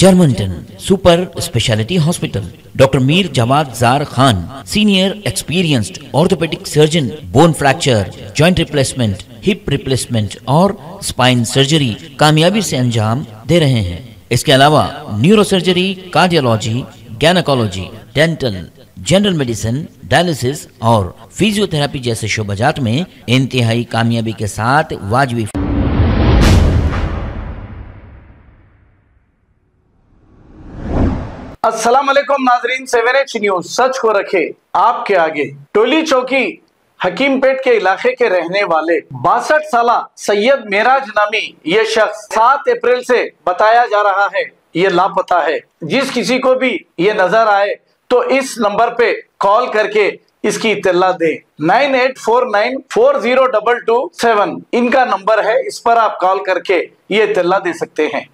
Germanton super speciality hospital, doctor Mir Jawad Jar Khan, senior experienced orthopaedic surgeon, bone fracture, joint replacement, hip replacement और spine surgery कामयाबी से अंजाम दे रहे हैं। इसके अलावा neuro surgery, cardiology, gynaecology, dental, general medicine, dialysis और फिजियोथेरेपी जैसे शोबाजात में इंतहाई कामयाबी के साथ वाजबी। अस्सलाम वालेकुम नाजरीन, 7H न्यूज सच को रखे आपके आगे। टोली चौकी हकीमपेट के इलाके के रहने वाले 62 साला सैयद मेराज नामी ये शख्स 7 अप्रैल से बताया जा रहा है ये लापता है। जिस किसी को भी ये नजर आए तो इस नंबर पे कॉल करके इसकी इत्तला दें। 9849402227 इनका नंबर है, इस पर आप कॉल करके ये इत्तला दे सकते हैं।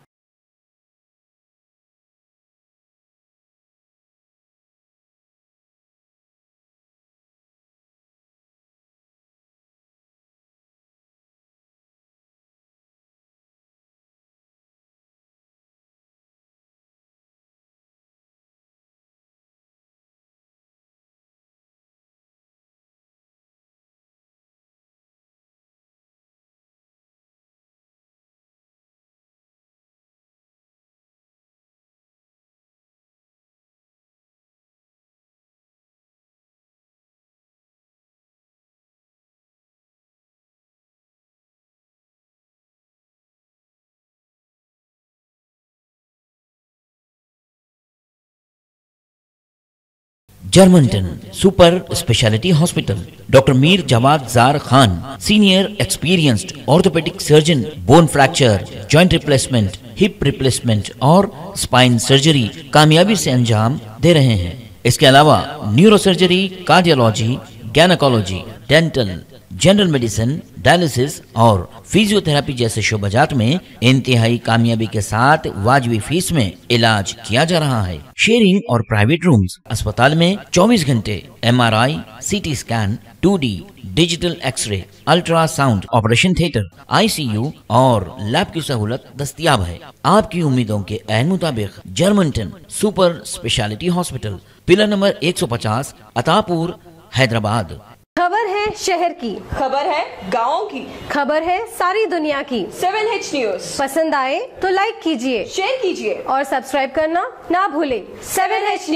Germanton super speciality hospital, doctor Mir Jawad Jar Khan, senior experienced orthopaedic surgeon, bone fracture, joint replacement, hip replacement और स्पाइन सर्जरी कामयाबी से अंजाम दे रहे हैं। इसके अलावा neuro surgery, cardiology, gynaecology, dental, general medicine, dialysis और फिजियोथेरेपी जैसे शोबाजात में इंतहाई कामयाबी के साथ वाजबी फीस में इलाज किया जा रहा है। शेयरिंग और प्राइवेट रूम्स, अस्पताल में 24 घंटे MRI, CT scan, 2D digital x-ray, ultrasound, operation theatre, ICU और लैब की सहूलत दस्तयाब है। आपकी उम्मीदों के ऐन मुताबिक Germanton super speciality hospital, pillar number 150, Attapur, Hyderabad. खबर है शहर की, खबर है गाँव की, खबर है सारी दुनिया की। 7H न्यूज पसंद आए तो लाइक कीजिए, शेयर कीजिए और सब्सक्राइब करना ना भूलें। 7H news.